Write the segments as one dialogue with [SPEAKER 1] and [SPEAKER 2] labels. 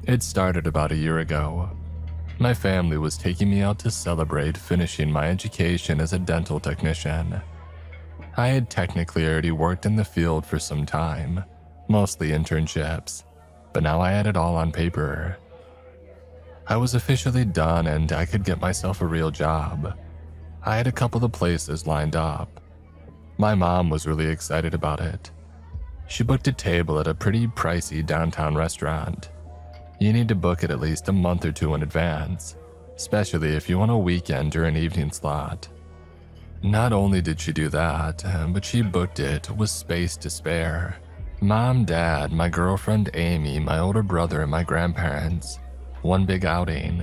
[SPEAKER 1] It started about a year ago. My family was taking me out to celebrate finishing my education as a dental technician. I had technically already worked in the field for some time, mostly internships, but now I had it all on paper. I was officially done and I could get myself a real job. I had a couple of places lined up. My mom was really excited about it. She booked a table at a pretty pricey downtown restaurant. You need to book it at least a month or two in advance, especially if you want a weekend or an evening slot. Not only did she do that, but she booked it with space to spare. Mom, Dad, my girlfriend Amy, my older brother, and my grandparents. One big outing.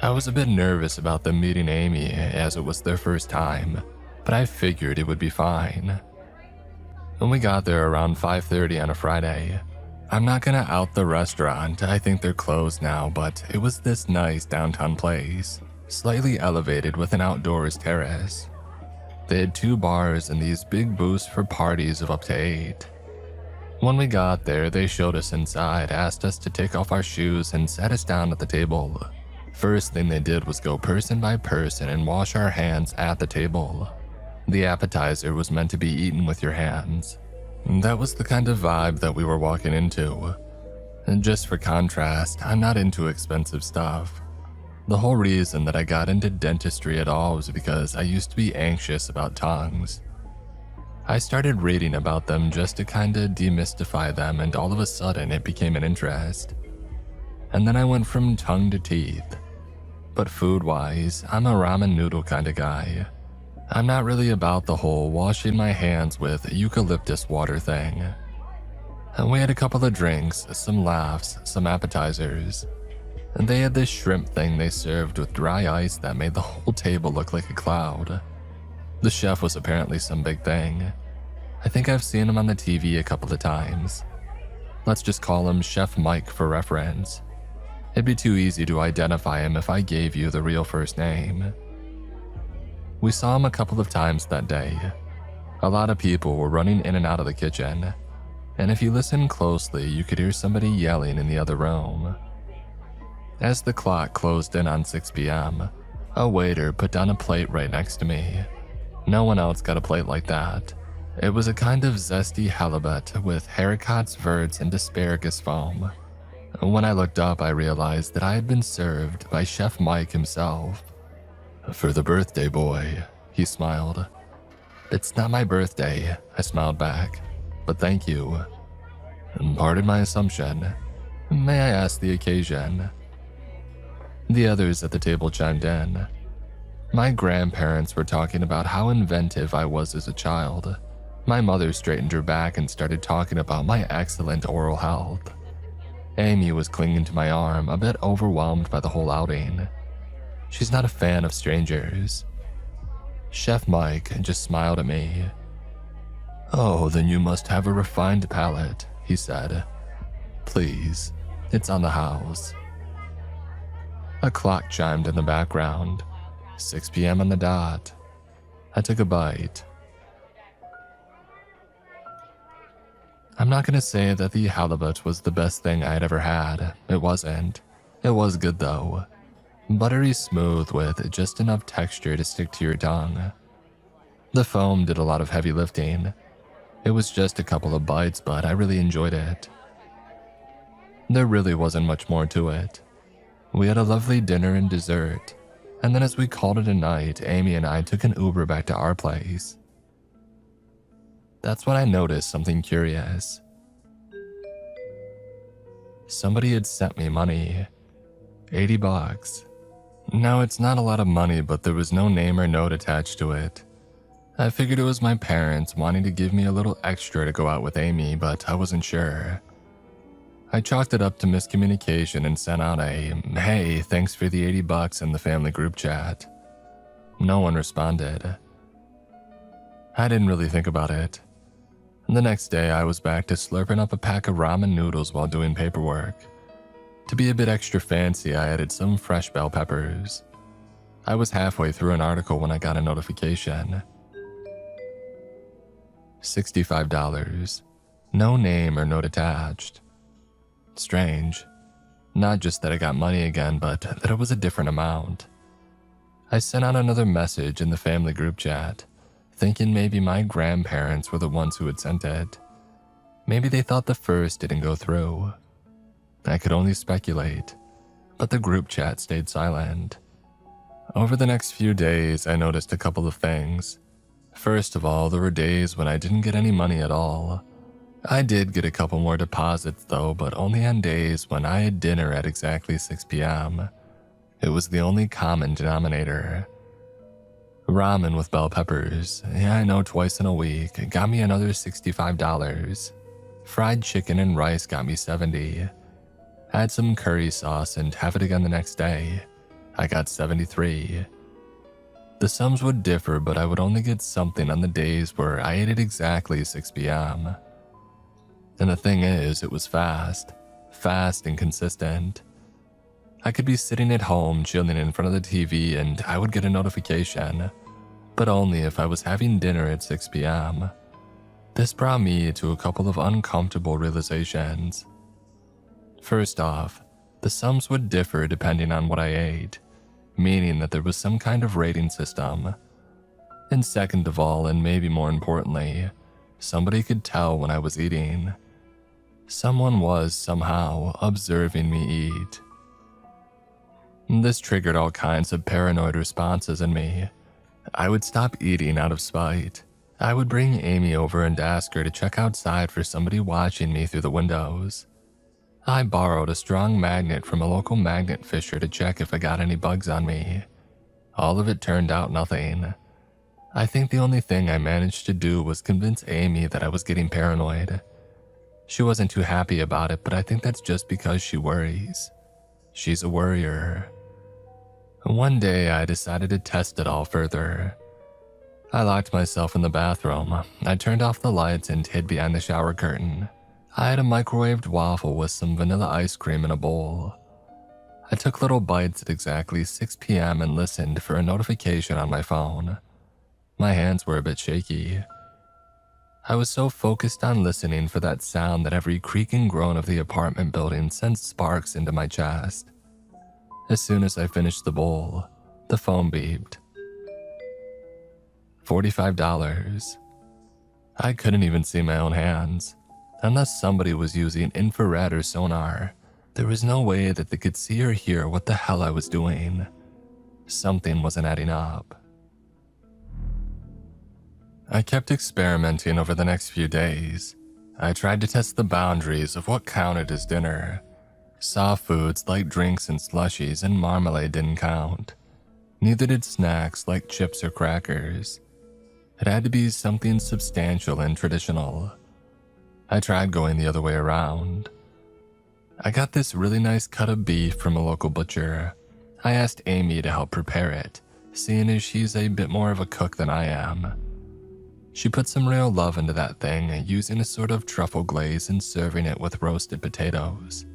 [SPEAKER 1] I was a bit nervous about them meeting Amy as it was their first time, but I figured it would be fine. When we got there around 5:30 on a Friday, I'm not gonna out the restaurant, I think they're closed now, but it was this nice downtown place, slightly elevated with an outdoors terrace. They had 2 bars and these big booths for parties of up to 8. When we got there, they showed us inside, asked us to take off our shoes, and sat us down at the table. First thing they did was go person by person and wash our hands at the table. The appetizer was meant to be eaten with your hands. That was the kind of vibe that we were walking into. And just for contrast, I'm not into expensive stuff. The whole reason that I got into dentistry at all was because I used to be anxious about tongues. I started reading about them just to kinda demystify them, and all of a sudden it became an interest. And then I went from tongue to teeth. But food-wise, I'm a ramen noodle kinda guy. I'm not really about the whole washing my hands with eucalyptus water thing. And we had a couple of drinks, some laughs, some appetizers. And they had this shrimp thing they served with dry ice that made the whole table look like a cloud. The chef was apparently some big thing. I think I've seen him on the TV a couple of times. Let's just call him Chef Mike for reference. It'd be too easy to identify him if I gave you the real first name. We saw him a couple of times that day. A lot of people were running in and out of the kitchen, and if you listen closely, you could hear somebody yelling in the other room. As the clock closed in on 6 p.m., a waiter put down a plate right next to me. No one else got a plate like that. It was a kind of zesty halibut with haricots, verts, and asparagus foam. When I looked up, I realized that I had been served by Chef Mike himself. "For the birthday boy," he smiled. "It's not my birthday," I smiled back, "but thank you." "Pardon my assumption. May I ask the occasion?" The others at the table chimed in. My grandparents were talking about how inventive I was as a child. My mother straightened her back and started talking about my excellent oral health. Amy was clinging to my arm, a bit overwhelmed by the whole outing. She's not a fan of strangers. Chef Mike just smiled at me. "Oh, then you must have a refined palate," he said. "Please, it's on the house." A clock chimed in the background. 6 p.m. on the dot. I took a bite. I'm not gonna say that the halibut was the best thing I had ever had. It wasn't. It was good though. Buttery smooth with just enough texture to stick to your tongue. The foam did a lot of heavy lifting. It was just a couple of bites, but I really enjoyed it. There really wasn't much more to it. We had a lovely dinner and dessert, and then as we called it a night, Amy and I took an Uber back to our place. That's when I noticed something curious. Somebody had sent me money. $80. Now, it's not a lot of money, but there was no name or note attached to it. I figured it was my parents wanting to give me a little extra to go out with Amy, but I wasn't sure. I chalked it up to miscommunication and sent out a, "Hey, thanks for the $80" in the family group chat. No one responded. I didn't really think about it. The next day, I was back to slurping up a pack of ramen noodles while doing paperwork. To be a bit extra fancy, I added some fresh bell peppers. I was halfway through an article when I got a notification. $65. No name or note attached. Strange. Not just that I got money again, but that it was a different amount. I sent out another message in the family group chat, thinking maybe my grandparents were the ones who had sent it. Maybe they thought the first didn't go through. I could only speculate, but the group chat stayed silent. Over the next few days, I noticed a couple of things. First of all, there were days when I didn't get any money at all. I did get a couple more deposits though, but only on days when I had dinner at exactly 6 p.m. It was the only common denominator. Ramen with bell peppers, yeah, I know, twice in a week, got me another $65. Fried chicken and rice got me $70. Add some curry sauce and have it again the next day. I got $73. The sums would differ, but I would only get something on the days where I ate at exactly 6 p.m. And the thing is, it was fast and consistent. I could be sitting at home chilling in front of the TV and I would get a notification, but only if I was having dinner at 6 p.m. This brought me to a couple of uncomfortable realizations. First off, the sums would differ depending on what I ate, meaning that there was some kind of rating system. And second of all, and maybe more importantly, somebody could tell when I was eating. Someone was somehow observing me eat. This triggered all kinds of paranoid responses in me. I would stop eating out of spite. I would bring Amy over and ask her to check outside for somebody watching me through the windows. I borrowed a strong magnet from a local magnet fisher to check if I got any bugs on me. All of it turned out nothing. I think the only thing I managed to do was convince Amy that I was getting paranoid. She wasn't too happy about it, but I think that's just because she worries. She's a worrier. One day I decided to test it all further. I locked myself in the bathroom. I turned off the lights and hid behind the shower curtain. I had a microwaved waffle with some vanilla ice cream in a bowl. I took little bites at exactly 6 p.m. and listened for a notification on my phone. My hands were a bit shaky. I was so focused on listening for that sound that every creak and groan of the apartment building sent sparks into my chest. As soon as I finished the bowl, the phone beeped. $45. I couldn't even see my own hands. Unless somebody was using infrared or sonar, there was no way that they could see or hear what the hell I was doing. Something wasn't adding up. I kept experimenting over the next few days. I tried to test the boundaries of what counted as dinner. Soft foods like drinks and slushies and marmalade didn't count. Neither did snacks like chips or crackers. It had to be something substantial and traditional. I tried going the other way around. I got this really nice cut of beef from a local butcher. I asked Amy to help prepare it, seeing as she's a bit more of a cook than I am. She put some real love into that thing, using a sort of truffle glaze and serving it with roasted potatoes.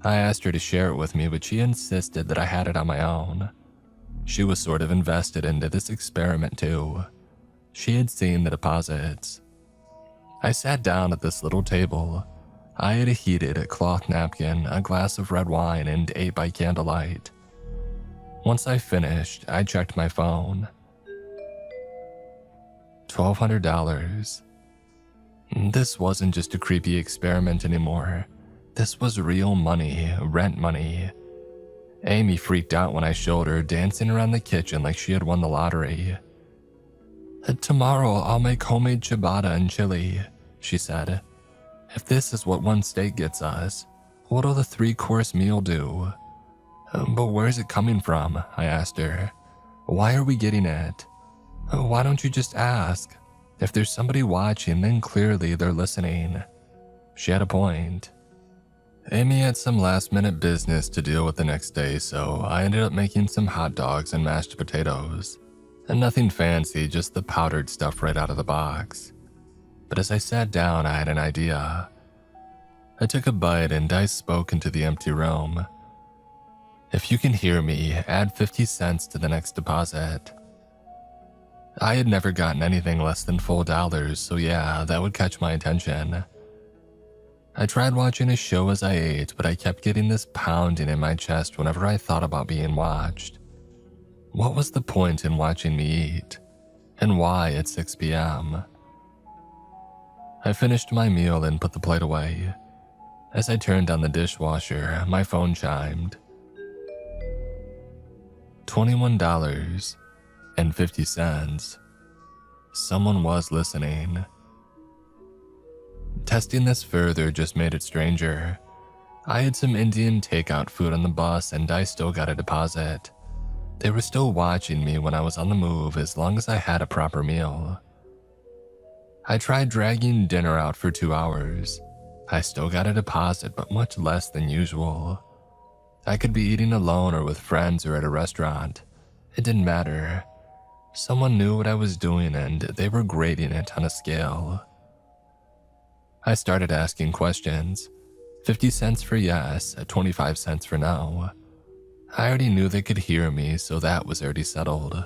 [SPEAKER 1] I asked her to share it with me, but she insisted that I had it on my own. She was sort of invested into this experiment too. She had seen the deposits. I sat down at this little table. I had a heated cloth napkin, a glass of red wine, and ate by candlelight. Once I finished, I checked my phone. $1,200. This wasn't just a creepy experiment anymore. This was real money, rent money. Amy freaked out when I showed her, dancing around the kitchen like she had won the lottery. "Tomorrow I'll make homemade ciabatta and chili," she said. "If this is what one steak gets us, what'll the 3-course meal do?" "But where's it coming from?" I asked her. "Why are we getting it?" "Why don't you just ask? If there's somebody watching, then clearly they're listening." She had a point. Amy had some last-minute business to deal with the next day, so I ended up making some hot dogs and mashed potatoes. And nothing fancy, just the powdered stuff right out of the box. But as I sat down, I had an idea. I took a bite and I spoke into the empty room. "If you can hear me, add 50 cents to the next deposit." I had never gotten anything less than full dollars, so yeah, that would catch my attention. I tried watching a show as I ate, but I kept getting this pounding in my chest whenever I thought about being watched. What was the point in watching me eat? And why at 6 p.m.? I finished my meal and put the plate away. As I turned on the dishwasher, my phone chimed. $21.50. Someone was listening. Testing this further just made it stranger. I had some Indian takeout food on the bus and I still got a deposit. They were still watching me when I was on the move as long as I had a proper meal. I tried dragging dinner out for 2 hours. I still got a deposit, but much less than usual. I could be eating alone or with friends or at a restaurant. It didn't matter. Someone knew what I was doing and they were grading it on a scale. I started asking questions. 50 cents for yes, 25 cents for no. I already knew they could hear me, so that was already settled.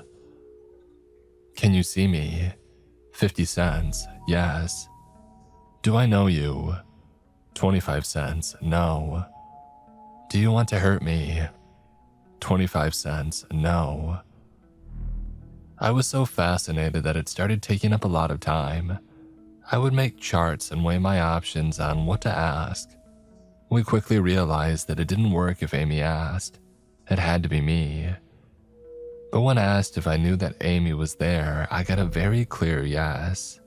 [SPEAKER 1] Can you see me? 50 cents, yes. Do I know you? 25 cents, no. Do you want to hurt me? 25 cents, no. I was so fascinated that it started taking up a lot of time. I would make charts and weigh my options on what to ask. We quickly realized that it didn't work if Amy asked. It had to be me. But when asked if I knew that Amy was there, I got a very clear yes.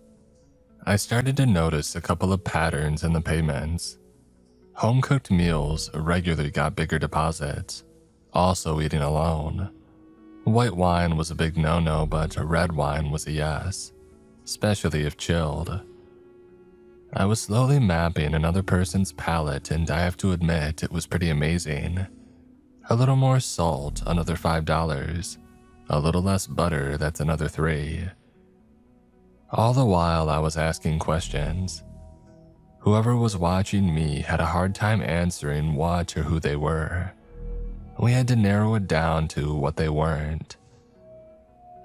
[SPEAKER 1] I started to notice a couple of patterns in the payments. Home-cooked meals regularly got bigger deposits, also eating alone. White wine was a big no-no, but red wine was a yes, especially if chilled. I was slowly mapping another person's palate, and I have to admit it was pretty amazing. A little more salt, another $5. A little less butter, that's another $3. All the while I was asking questions. Whoever was watching me had a hard time answering what or who they were. We had to narrow it down to what they weren't.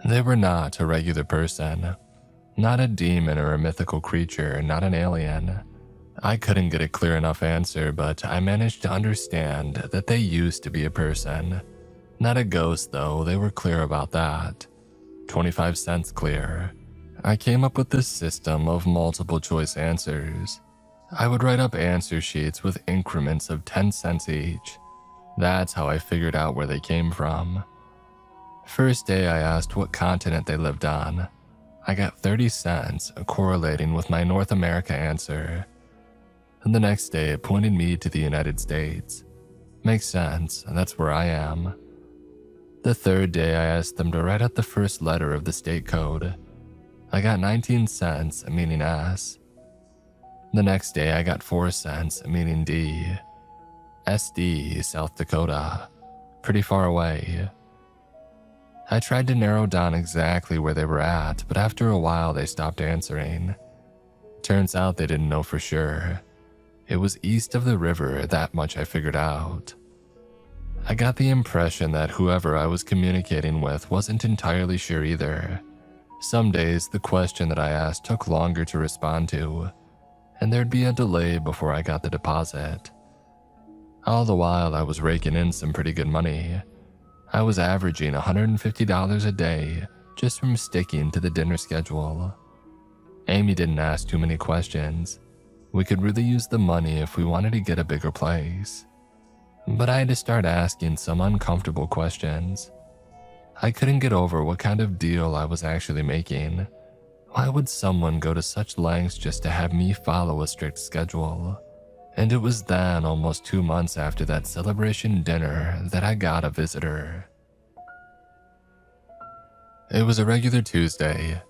[SPEAKER 1] They were not a regular person. Not a demon or a mythical creature, not an alien. I couldn't get a clear enough answer, but I managed to understand that they used to be a person. Not a ghost though, they were clear about that. 25 cents clear. I came up with this system of multiple choice answers. I would write up answer sheets with increments of 10 cents each. That's how I figured out where they came from. First day I asked what continent they lived on. I got 30 cents, correlating with my North America answer. And the next day it pointed me to the United States. Makes sense, that's where I am. The third day I asked them to write out the first letter of the state code. I got 19 cents, meaning S. The next day I got 4 cents, meaning D. SD, South Dakota. Pretty far away. I tried to narrow down exactly where they were at, but after a while they stopped answering. Turns out they didn't know for sure. It was east of the river, that much I figured out. I got the impression that whoever I was communicating with wasn't entirely sure either. Some days the question that I asked took longer to respond to, and there'd be a delay before I got the deposit. All the while I was raking in some pretty good money. I was averaging $150 a day just from sticking to the dinner schedule. Amy didn't ask too many questions. We could really use the money if we wanted to get a bigger place. But I had to start asking some uncomfortable questions. I couldn't get over what kind of deal I was actually making. Why would someone go to such lengths just to have me follow a strict schedule? And it was then, almost 2 months after that celebration dinner, that I got a visitor. It was a regular Tuesday.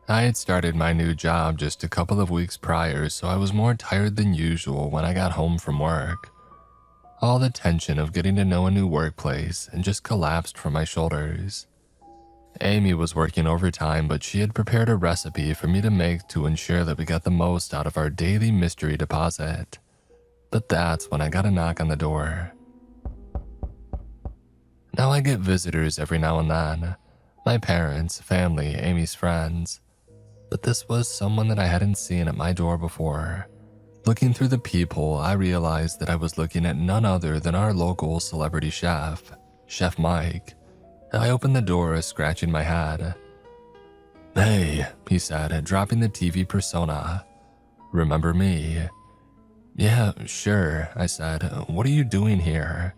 [SPEAKER 1] I had started my new job just a couple of weeks prior, so I was more tired than usual when I got home from work. All the tension of getting to know a new workplace and just collapsed from my shoulders. Amy was working overtime, but she had prepared a recipe for me to make to ensure that we got the most out of our daily mystery deposit. But that's when I got a knock on the door. Now I get visitors every now and then. My parents, family, Amy's friends. But this was someone that I hadn't seen at my door before. Looking through the peephole, I realized that I was looking at none other than our local celebrity chef, Chef Mike. I opened the door, scratching my head. "Hey," he said, dropping the TV persona. "Remember me?" "Yeah, sure," I said. "What are you doing here?"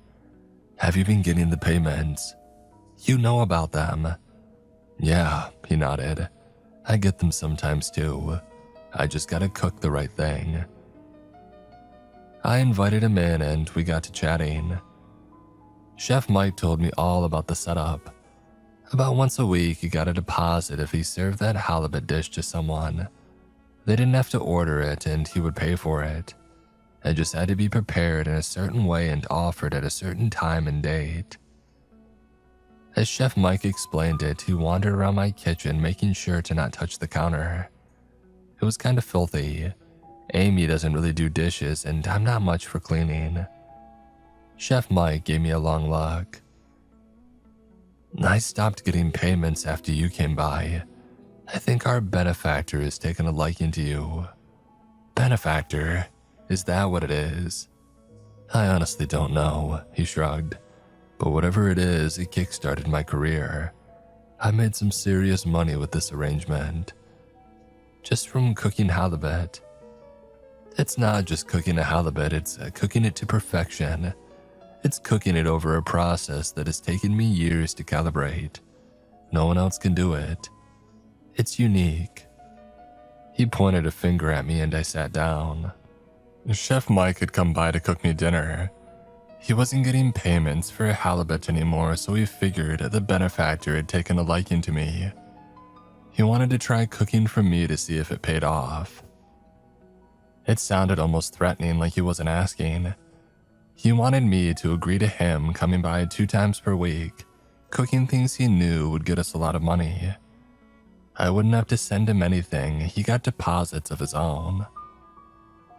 [SPEAKER 1] "Have you been getting the payments?" "You know about them." "Yeah," he nodded. "I get them sometimes too. I just gotta cook the right thing." I invited him in and we got to chatting. Chef Mike told me all about the setup. About once a week, he got a deposit if he served that halibut dish to someone. They didn't have to order it and he would pay for it. It just had to be prepared in a certain way and offered at a certain time and date. As Chef Mike explained it, he wandered around my kitchen making sure to not touch the counter. It was kind of filthy. Amy doesn't really do dishes and I'm not much for cleaning. Chef Mike gave me a long look. "I stopped getting payments after you came by. I think our benefactor has taken a liking to you." "Benefactor? Is that what it is?" "I honestly don't know," he shrugged. "But whatever it is, it kickstarted my career. I made some serious money with this arrangement. Just from cooking halibut. It's not just cooking a halibut, it's cooking it to perfection. It's cooking it over a process that has taken me years to calibrate. No one else can do it. It's unique." He pointed a finger at me and I sat down. Chef Mike had come by to cook me dinner. He wasn't getting payments for halibut anymore, so he figured the benefactor had taken a liking to me. He wanted to try cooking for me to see if it paid off. It sounded almost threatening, like he wasn't asking. He wanted me to agree to him coming by 2 times per week, cooking things he knew would get us a lot of money. I wouldn't have to send him anything, he got deposits of his own.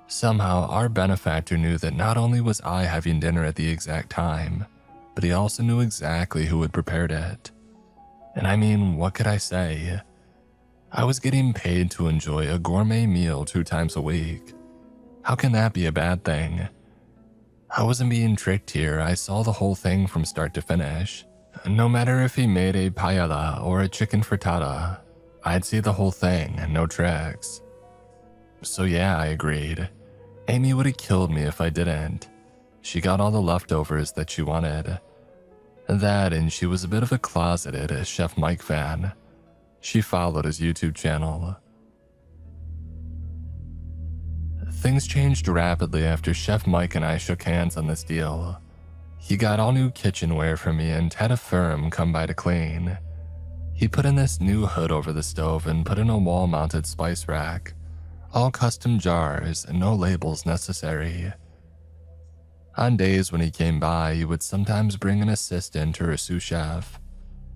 [SPEAKER 1] Somehow, our benefactor knew that not only was I having dinner at the exact time, but he also knew exactly who had prepared it. And I mean, what could I say? I was getting paid to enjoy a gourmet meal 2 times a week. How can that be a bad thing? I wasn't being tricked here, I saw the whole thing from start to finish. No matter if he made a paella or a chicken frittata, I'd see the whole thing, no tricks. So yeah, I agreed. Amy would have killed me if I didn't. She got all the leftovers that she wanted. That, and she was a bit of a closeted Chef Mike fan. She followed his YouTube channel. Things changed rapidly after Chef Mike and I shook hands on this deal. He got all new kitchenware for me and had a firm come by to clean. He put in this new hood over the stove and put in a wall-mounted spice rack. All custom jars and no labels necessary. On days when he came by, he would sometimes bring an assistant or a sous chef.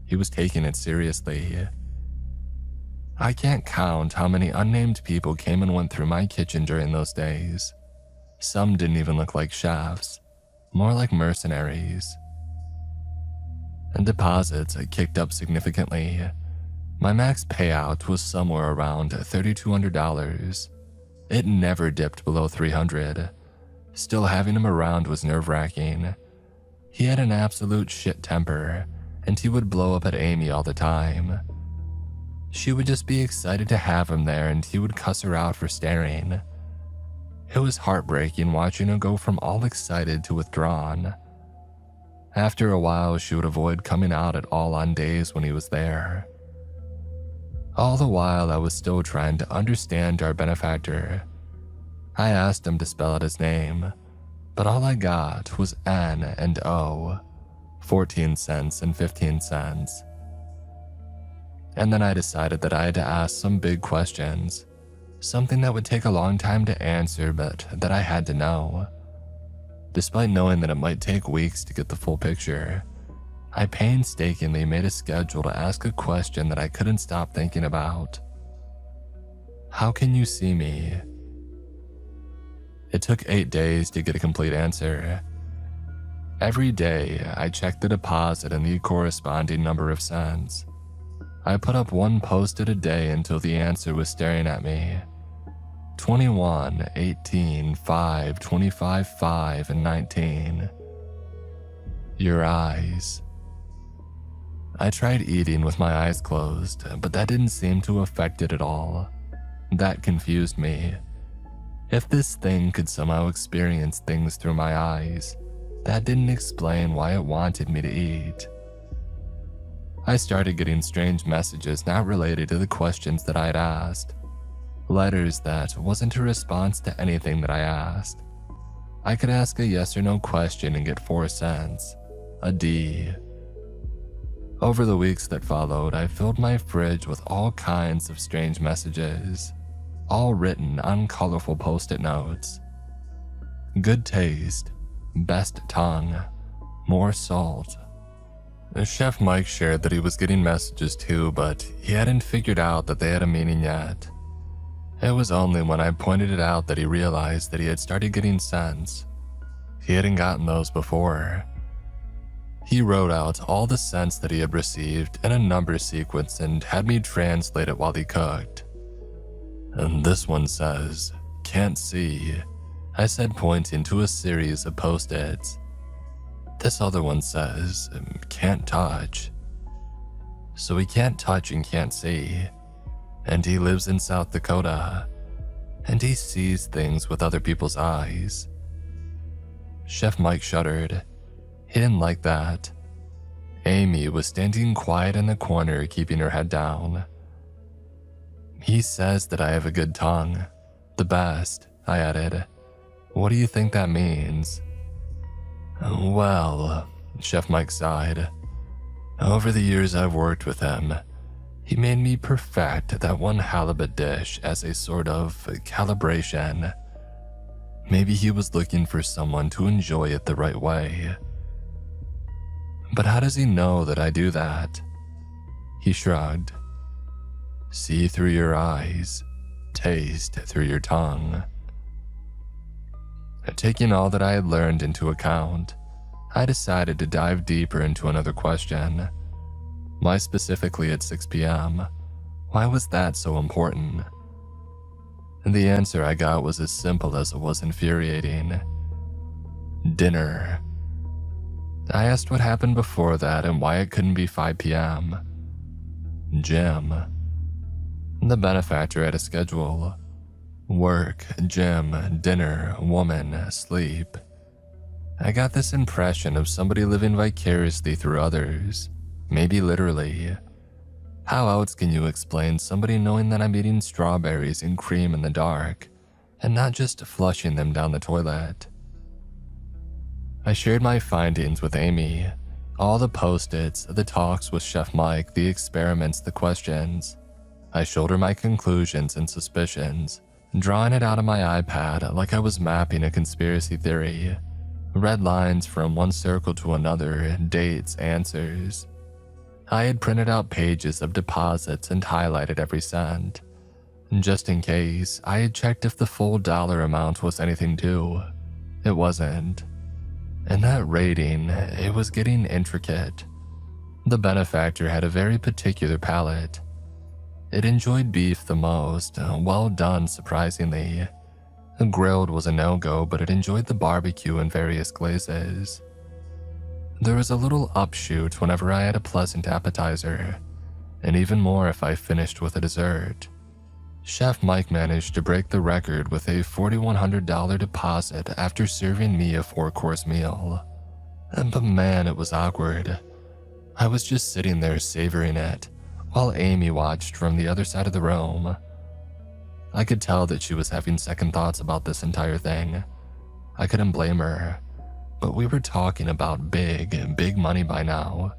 [SPEAKER 1] He was taking it seriously. I can't count how many unnamed people came and went through my kitchen during those days. Some didn't even look like chefs, more like mercenaries. And deposits had kicked up significantly. My max payout was somewhere around $3,200. It never dipped below $300. Still having him around was nerve-wracking. He had an absolute shit temper, and he would blow up at Amy all the time. She would just be excited to have him there and he would cuss her out for staring. It was heartbreaking watching her go from all excited to withdrawn. After a while, she would avoid coming out at all on days when he was there. All the while, I was still trying to understand our benefactor. I asked him to spell out his name, but all I got was N and O, 14 cents and 15 cents. And then I decided that I had to ask some big questions, something that would take a long time to answer, but that I had to know. Despite knowing that it might take weeks to get the full picture, I painstakingly made a schedule to ask a question that I couldn't stop thinking about. How can you see me? It took 8 days to get a complete answer. Every day, I checked the deposit and the corresponding number of cents. I put up one post-it a day until the answer was staring at me. 21, 18, 5, 25, 5, and 19. Your eyes. I tried eating with my eyes closed, but that didn't seem to affect it at all. That confused me. If this thing could somehow experience things through my eyes, that didn't explain why it wanted me to eat. I started getting strange messages not related to the questions that I had asked. Letters that wasn't a response to anything that I asked. I could ask a yes or no question and get 4 cents. A D. Over the weeks that followed, I filled my fridge with all kinds of strange messages, all written on colorful post-it notes. Good taste, best tongue, more salt. Chef Mike shared that he was getting messages too, but he hadn't figured out that they had a meaning yet. It was only when I pointed it out that he realized that he had started getting cents. He hadn't gotten those before. He wrote out all the cents that he had received in a number sequence and had me translate it while he cooked. And this one says, "Can't see," I said, pointing to a series of post-its. This other one says, "Can't touch." So he can't touch and can't see. And he lives in South Dakota. And he sees things with other people's eyes. Chef Mike shuddered. He didn't like that. Amy was standing quiet in the corner, keeping her head down. He says that I have a good tongue. The best, I added. What do you think that means? Well, Chef Mike sighed. Over the years I've worked with him, he made me perfect that one halibut dish as a sort of calibration. Maybe he was looking for someone to enjoy it the right way. But how does he know that I do that? He shrugged. See through your eyes, taste through your tongue. Taking all that I had learned into account, I decided to dive deeper into another question. Why specifically at 6 p.m.? Why was that so important? And the answer I got was as simple as it was infuriating. Dinner. I asked what happened before that and why it couldn't be 5 p.m. Gym. The benefactor had a schedule. Work, gym, dinner, woman, sleep. I got this impression of somebody living vicariously through others, maybe literally. How else can you explain somebody knowing that I'm eating strawberries and cream in the dark, and not just flushing them down the toilet? I shared my findings with Amy, all the post-its, the talks with Chef Mike, the experiments, the questions. I showed her my conclusions and suspicions, drawing it out of my iPad like I was mapping a conspiracy theory. Red lines from one circle to another, dates, answers. I had printed out pages of deposits and highlighted every cent. Just in case, I had checked if the full dollar amount was anything due. It wasn't. And that rating, it was getting intricate. The benefactor had a very particular palate. It enjoyed beef the most, well done surprisingly. Grilled was a no-go, but it enjoyed the barbecue in various glazes. There was a little upshoot whenever I had a pleasant appetizer, and even more if I finished with a dessert. Chef Mike managed to break the record with a $4,100 deposit after serving me a 4-course meal. But man, it was awkward. I was just sitting there savoring it, while Amy watched from the other side of the room. I could tell that she was having second thoughts about this entire thing. I couldn't blame her, but we were talking about big money by now.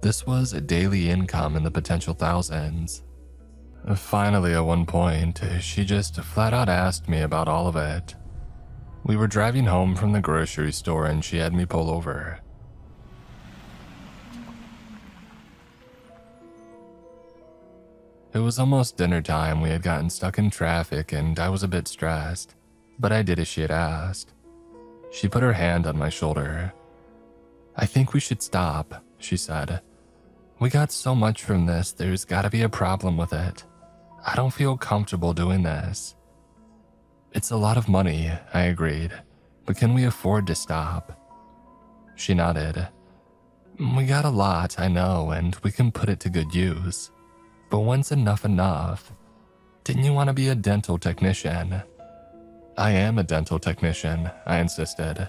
[SPEAKER 1] This was a daily income in the potential thousands. Finally, at one point, she just flat out asked me about all of it. We were driving home from the grocery store and she had me pull over. It was almost dinner time. We had gotten stuck in traffic and I was a bit stressed, but I did as she had asked. She put her hand on my shoulder. I think we should stop, she said. We got so much from this, there's gotta be a problem with it. I don't feel comfortable doing this. It's a lot of money, I agreed, but can we afford to stop? She nodded. We got a lot, I know, and we can put it to good use. But when's enough? Didn't you want to be a dental technician? I am a dental technician, I insisted.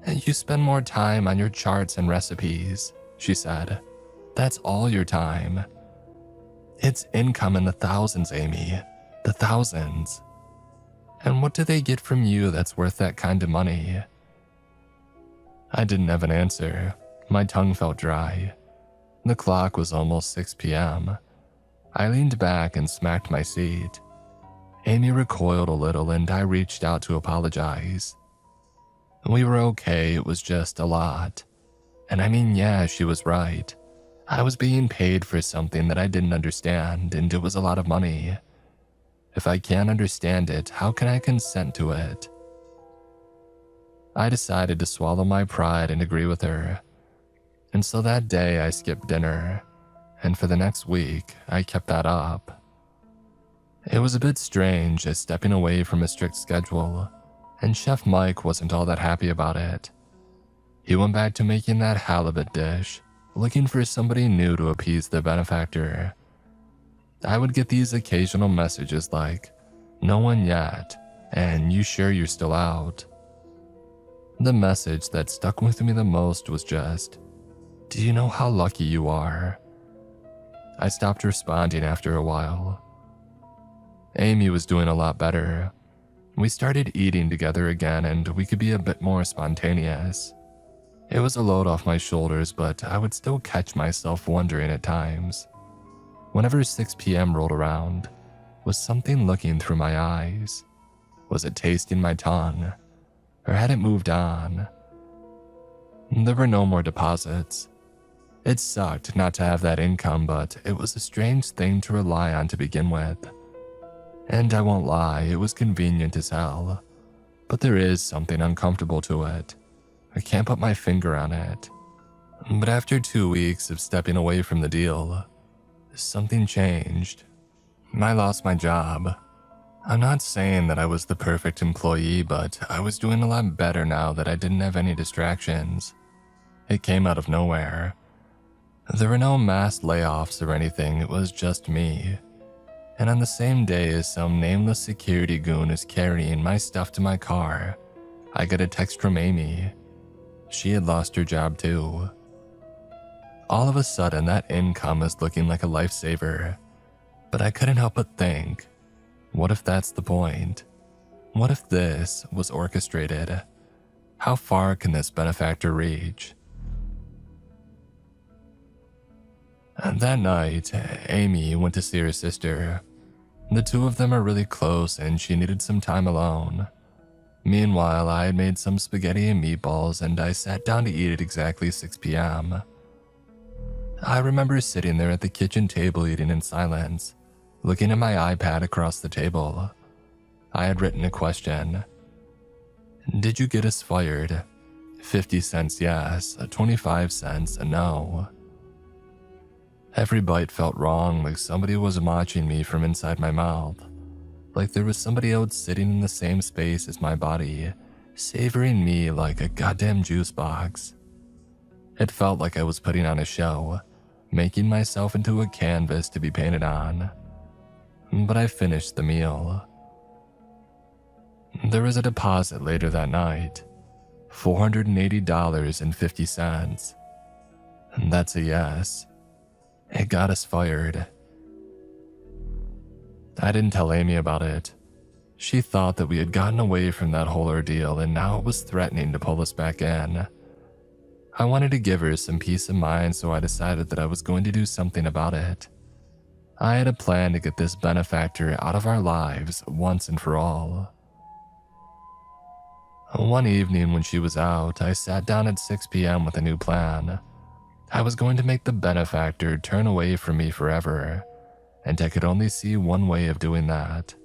[SPEAKER 1] You spend more time on your charts and recipes, she said. That's all your time. It's income in the thousands, Amy. The thousands. And what do they get from you that's worth that kind of money? I didn't have an answer. My tongue felt dry. The clock was almost 6 p.m. I leaned back and smacked my seat. Amy recoiled a little and I reached out to apologize. We were okay, it was just a lot. And I mean, yeah, she was right. I was being paid for something that I didn't understand, and it was a lot of money. If I can't understand it, how can I consent to it? I decided to swallow my pride and agree with her. And so that day I skipped dinner, and for the next week, I kept that up. It was a bit strange as stepping away from a strict schedule, and Chef Mike wasn't all that happy about it. He went back to making that halibut dish, looking for somebody new to appease the benefactor. I would get these occasional messages like, "No one yet," and "You sure you're still out?" The message that stuck with me the most was just, "Do you know how lucky you are?" I stopped responding after a while. Amy was doing a lot better. We started eating together again and we could be a bit more spontaneous. It was a load off my shoulders, but I would still catch myself wondering at times. Whenever 6 p.m. rolled around, was something looking through my eyes? Was it tasting my tongue? Or had it moved on? There were no more deposits. It sucked not to have that income, but it was a strange thing to rely on to begin with. And I won't lie, it was convenient as hell. But there is something uncomfortable to it. I can't put my finger on it. But after 2 weeks of stepping away from the deal, something changed. I lost my job. I'm not saying that I was the perfect employee, but I was doing a lot better now that I didn't have any distractions. It came out of nowhere. There were no mass layoffs or anything, it was just me. And on the same day as some nameless security goon is carrying my stuff to my car, I get a text from Amy. She had lost her job too. All of a sudden, that income is looking like a lifesaver. But I couldn't help but think, what if that's the point? What if this was orchestrated? How far can this benefactor reach? And that night, Amy went to see her sister. The two of them are really close and she needed some time alone. Meanwhile, I had made some spaghetti and meatballs and I sat down to eat at exactly 6 p.m. I remember sitting there at the kitchen table eating in silence, looking at my iPad across the table. I had written a question. Did you get us fired? 50 cents yes, 25 cents no. Every bite felt wrong, like somebody was watching me from inside my mouth. Like there was somebody else sitting in the same space as my body, savoring me like a goddamn juice box. It felt like I was putting on a show, making myself into a canvas to be painted on. But I finished the meal. There was a deposit later that night, $480.50. And that's a yes. It got us fired. I didn't tell Amy about it. She thought that we had gotten away from that whole ordeal and now it was threatening to pull us back in. I wanted to give her some peace of mind, so I decided that I was going to do something about it. I had a plan to get this benefactor out of our lives once and for all. One evening when she was out, I sat down at 6 p.m. with a new plan. I was going to make the benefactor turn away from me forever, and I could only see one way of doing that.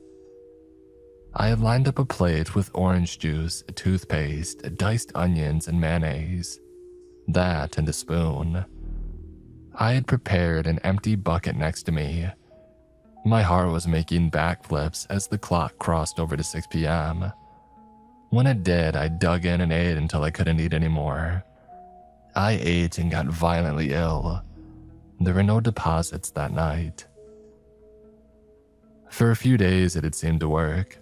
[SPEAKER 1] I had lined up a plate with orange juice, toothpaste, diced onions, and mayonnaise. That and a spoon. I had prepared an empty bucket next to me. My heart was making backflips as the clock crossed over to 6 p.m. When it did, I dug in and ate until I couldn't eat anymore. I ate and got violently ill. There were no deposits that night. For a few days, it had seemed to work.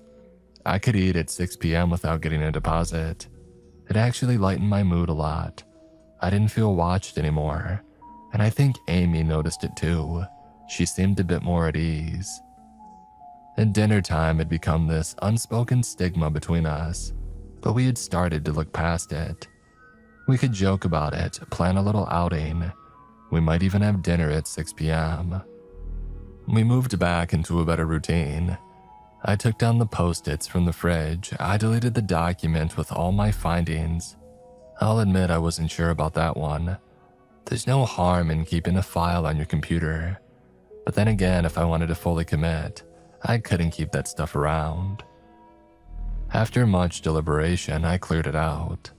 [SPEAKER 1] I could eat at 6 p.m. without getting a deposit. It actually lightened my mood a lot. I didn't feel watched anymore, and I think Amy noticed it too. She seemed a bit more at ease. At dinner time had become this unspoken stigma between us, but we had started to look past it. We could joke about it, plan a little outing. We might even have dinner at 6 p.m. We moved back into a better routine. I took down the Post-its from the fridge. I deleted the document with all my findings. I'll admit I wasn't sure about that one. There's no harm in keeping a file on your computer. But then again, if I wanted to fully commit, I couldn't keep that stuff around. After much deliberation, I cleared it out.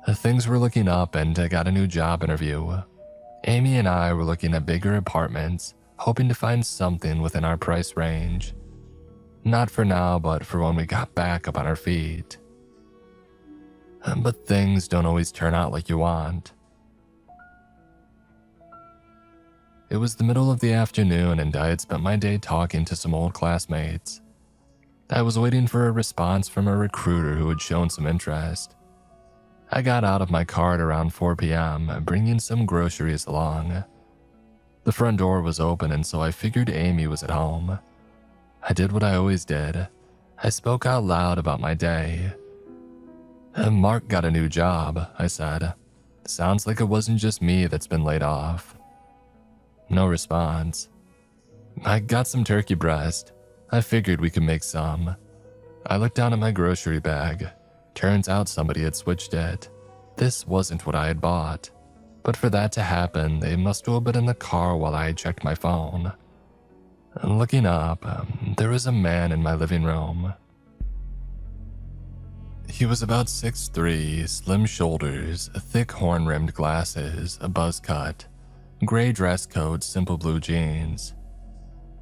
[SPEAKER 1] Things were looking up and I got a new job interview. Amy and I were looking at bigger apartments, hoping to find something within our price range. Not for now, but for when we got back up on our feet. But things don't always turn out like you want. It was the middle of the afternoon and I had spent my day talking to some old classmates. I was waiting for a response from a recruiter who had shown some interest. I got out of my car at around 4 p.m., bringing some groceries along. The front door was open and so I figured Amy was at home. I did what I always did. I spoke out loud about my day. "Mark got a new job," I said. "Sounds like it wasn't just me that's been laid off." No response. "I got some turkey breast. I figured we could make some." I looked down at my grocery bag. Turns out somebody had switched it. This wasn't what I had bought. But for that to happen, they must have been in the car while I had checked my phone. Looking up, there was a man in my living room. He was about 6'3", slim shoulders, thick horn-rimmed glasses, a buzz cut, gray dress coat, simple blue jeans.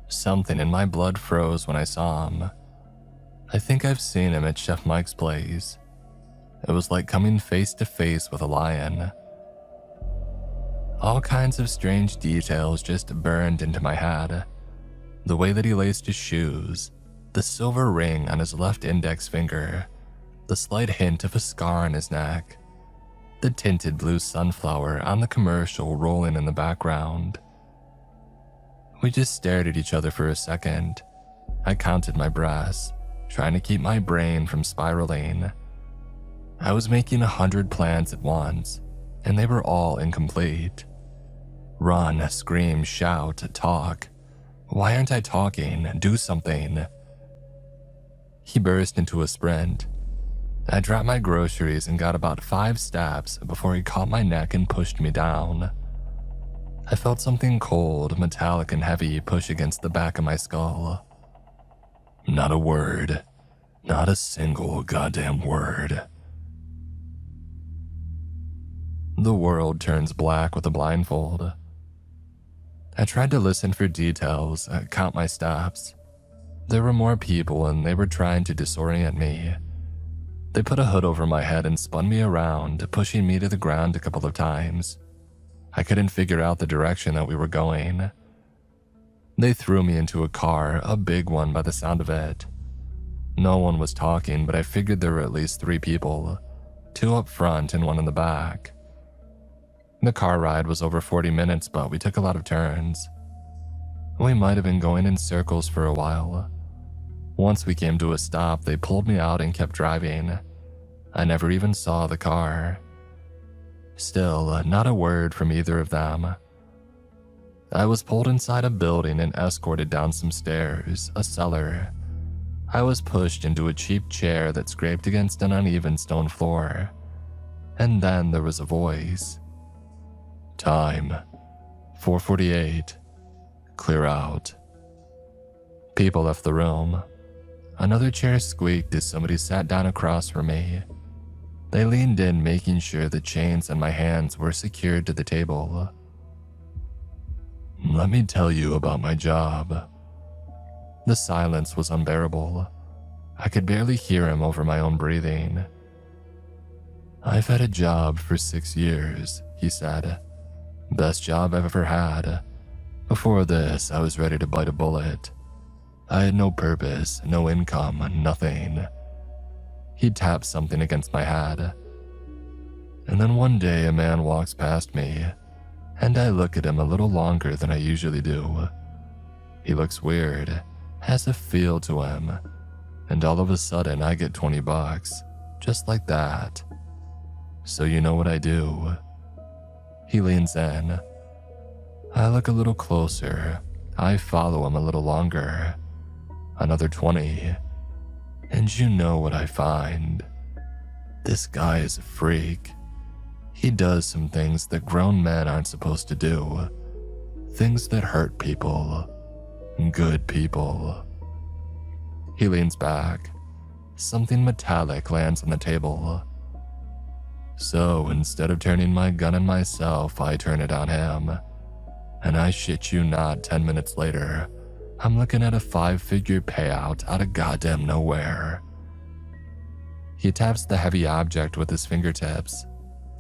[SPEAKER 1] Something in my blood froze when I saw him. I think I've seen him at Chef Mike's place. It was like coming face to face with a lion. All kinds of strange details just burned into my head. The way that he laced his shoes, the silver ring on his left index finger, the slight hint of a scar on his neck, the tinted blue sunflower on the commercial rolling in the background. We just stared at each other for a second. I counted my breaths, trying to keep my brain from spiraling. I was making 100 plans at once, and they were all incomplete. Run, scream, shout, talk. Why aren't I talking? Do something. He burst into a sprint. I dropped my groceries and got about 5 steps before he caught my neck and pushed me down. I felt something cold, metallic, and heavy push against the back of my skull. Not a word. Not a single goddamn word. The world turns black with a blindfold. I tried to listen for details, count my steps. There were more people and they were trying to disorient me. They put a hood over my head and spun me around, pushing me to the ground a couple of times. I couldn't figure out the direction that we were going. They threw me into a car, a big one by the sound of it. No one was talking, but I figured there were at least 3 people, 2 up front and 1 in the back. The car ride was over 40 minutes, but we took a lot of turns. We might have been going in circles for a while. Once we came to a stop, they pulled me out and kept driving. I never even saw the car. Still, not a word from either of them. I was pulled inside a building and escorted down some stairs, a cellar. I was pushed into a cheap chair that scraped against an uneven stone floor. And then there was a voice. Time. 4:48. Clear out. People left the room. Another chair squeaked as somebody sat down across from me. They leaned in, making sure the chains on my hands were secured to the table. Let me tell you about my job. The silence was unbearable. I could barely hear him over my own breathing. I've had a job for 6 years, he said. Best job I've ever had. Before this, I was ready to bite a bullet. I had no purpose, no income, nothing. He tapped something against my head. And then one day a man walks past me, and I look at him a little longer than I usually do. He looks weird, has a feel to him, and all of a sudden I get $20, just like that. So you know what I do? He leans in. I look a little closer. I follow him a little longer. Another 20. And you know what I find. This guy is a freak. He does some things that grown men aren't supposed to do. Things that hurt people. Good people. He leans back. Something metallic lands on the table. So instead of turning my gun on myself, I turn it on him. And I shit you not, 10 minutes later, I'm looking at a 5-figure payout out of goddamn nowhere. He taps the heavy object with his fingertips,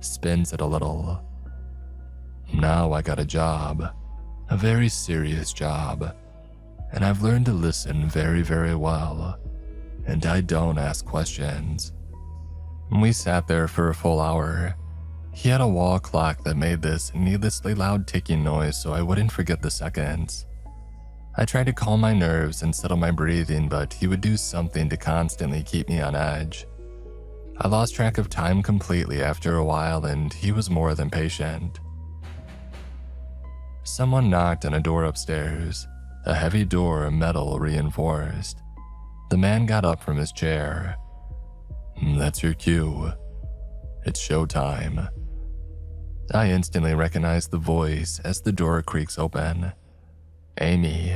[SPEAKER 1] spins it a little. Now I got a job, a very serious job, and I've learned to listen very, very well, and I don't ask questions. We sat there for a full hour. He had a wall clock that made this needlessly loud ticking noise so I wouldn't forget the seconds. I tried to calm my nerves and settle my breathing, but he would do something to constantly keep me on edge. I lost track of time completely after a while, and he was more than patient. Someone knocked on a door upstairs, a heavy door, metal reinforced. The man got up from his chair. That's your cue. It's showtime. I instantly recognized the voice as the door creaks open. Amy.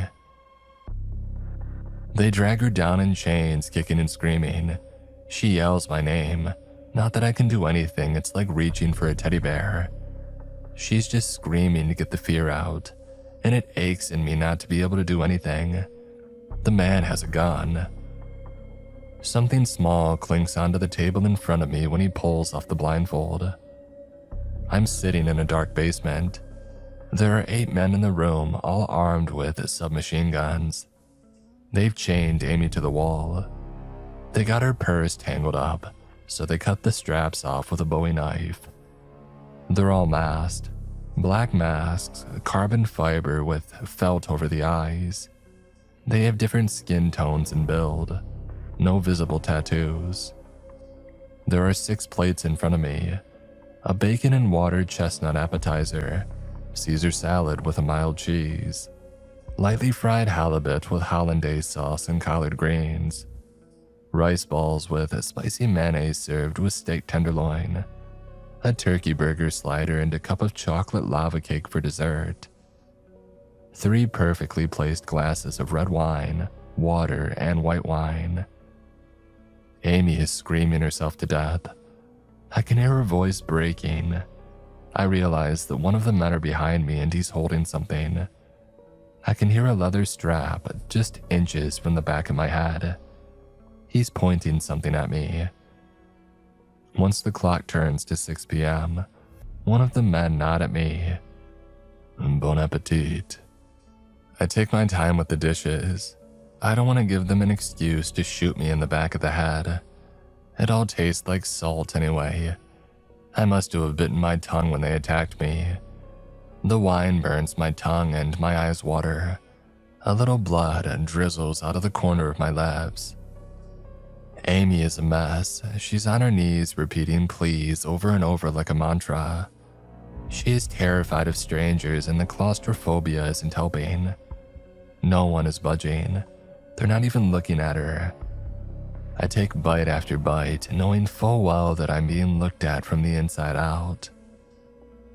[SPEAKER 1] They drag her down in chains, kicking and screaming. She yells my name. Not that I can do anything, it's like reaching for a teddy bear. She's just screaming to get the fear out, and it aches in me not to be able to do anything. The man has a gun. Something small clinks onto the table in front of me when he pulls off the blindfold. I'm sitting in a dark basement. There are 8 men in the room, all armed with submachine guns. They've chained Amy to the wall. They got her purse tangled up, so they cut the straps off with a Bowie knife. They're all masked. Black masks, carbon fiber with felt over the eyes. They have different skin tones and build. No visible tattoos. There are 6 plates in front of me. A bacon and water chestnut appetizer, Caesar salad with a mild cheese, lightly fried halibut with hollandaise sauce and collard greens, rice balls with a spicy mayonnaise served with steak tenderloin, a turkey burger slider, and a cup of chocolate lava cake for dessert. 3 perfectly placed glasses of red wine, water, and white wine. Amy is screaming herself to death. I can hear her voice breaking. I realize that one of the men are behind me and he's holding something. I can hear a leather strap just inches from the back of my head. He's pointing something at me. Once the clock turns to 6 p.m., one of the men nod at me. Bon appetit. I take my time with the dishes. I don't want to give them an excuse to shoot me in the back of the head. It all tastes like salt anyway. I must have bitten my tongue when they attacked me. The wine burns my tongue and my eyes water. A little blood drizzles out of the corner of my lips. Amy is a mess. She's on her knees repeating please over and over like a mantra. She is terrified of strangers and the claustrophobia isn't helping. No one is budging. They're not even looking at her. I take bite after bite, knowing full well that I'm being looked at from the inside out.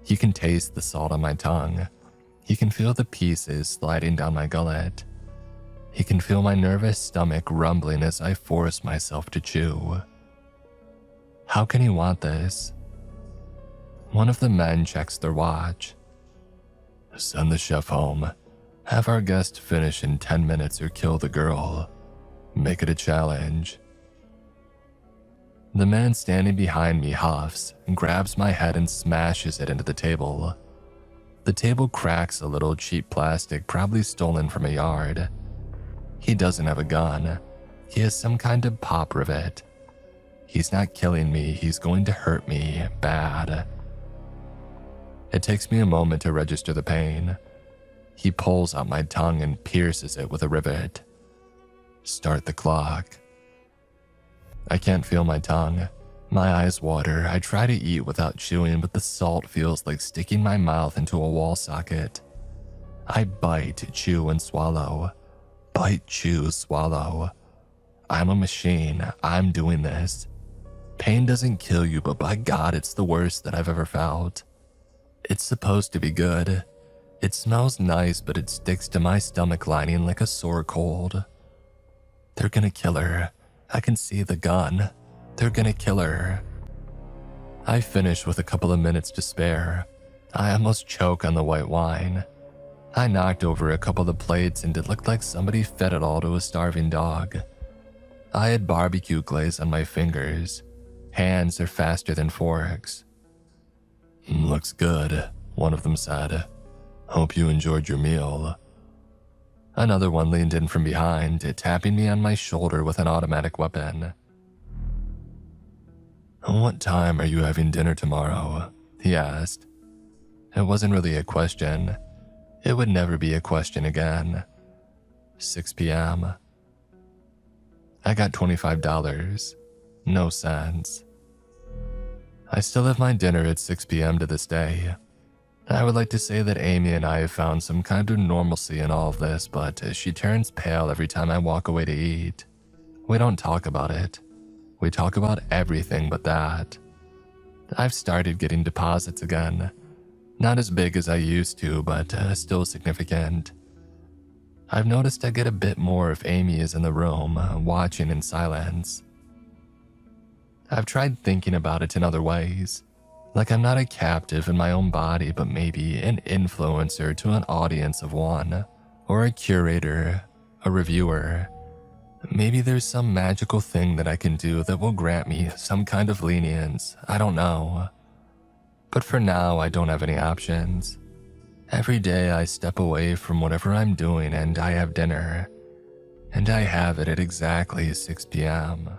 [SPEAKER 1] You can taste the salt on my tongue. You can feel the pieces sliding down my gullet. You can feel my nervous stomach rumbling as I force myself to chew. How can he want this? One of the men checks their watch. Send the chef home. Have our guest finish in 10 minutes or kill the girl. Make it a challenge. The man standing behind me huffs and grabs my head and smashes it into the table. The table cracks a little, cheap plastic probably stolen from a yard. He doesn't have a gun. He has some kind of pop rivet. He's not killing me, he's going to hurt me bad. It takes me a moment to register the pain. He pulls out my tongue and pierces it with a rivet. Start the clock. I can't feel my tongue. My eyes water. I try to eat without chewing, but the salt feels like sticking my mouth into a wall socket. I bite, chew, and swallow. Bite, chew, swallow. I'm a machine. I'm doing this. Pain doesn't kill you, but by God, it's the worst that I've ever felt. It's supposed to be good. It smells nice, but it sticks to my stomach lining like a sore cold. They're gonna kill her. I can see the gun. They're gonna kill her. I finish with a couple of minutes to spare. I almost choke on the white wine. I knocked over a couple of plates and it looked like somebody fed it all to a starving dog. I had barbecue glaze on my fingers. Hands are faster than forks. Looks good, one of them said. Hope you enjoyed your meal. Another one leaned in from behind, tapping me on my shoulder with an automatic weapon. What time are you having dinner tomorrow? He asked. It wasn't really a question. It would never be a question again. 6 p.m. I got $25. No cents. I still have my dinner at 6 p.m. to this day. I would like to say that Amy and I have found some kind of normalcy in all of this, but she turns pale every time I walk away to eat. We don't talk about it. We talk about everything but that. I've started getting deposits again. Not as big as I used to, but still significant. I've noticed I get a bit more if Amy is in the room, watching in silence. I've tried thinking about it in other ways. Like I'm not a captive in my own body, but maybe an influencer to an audience of one, or a curator, a reviewer. Maybe there's some magical thing that I can do that will grant me some kind of lenience, I don't know. But for now, I don't have any options. Every day I step away from whatever I'm doing and I have dinner. And I have it at exactly 6 p.m.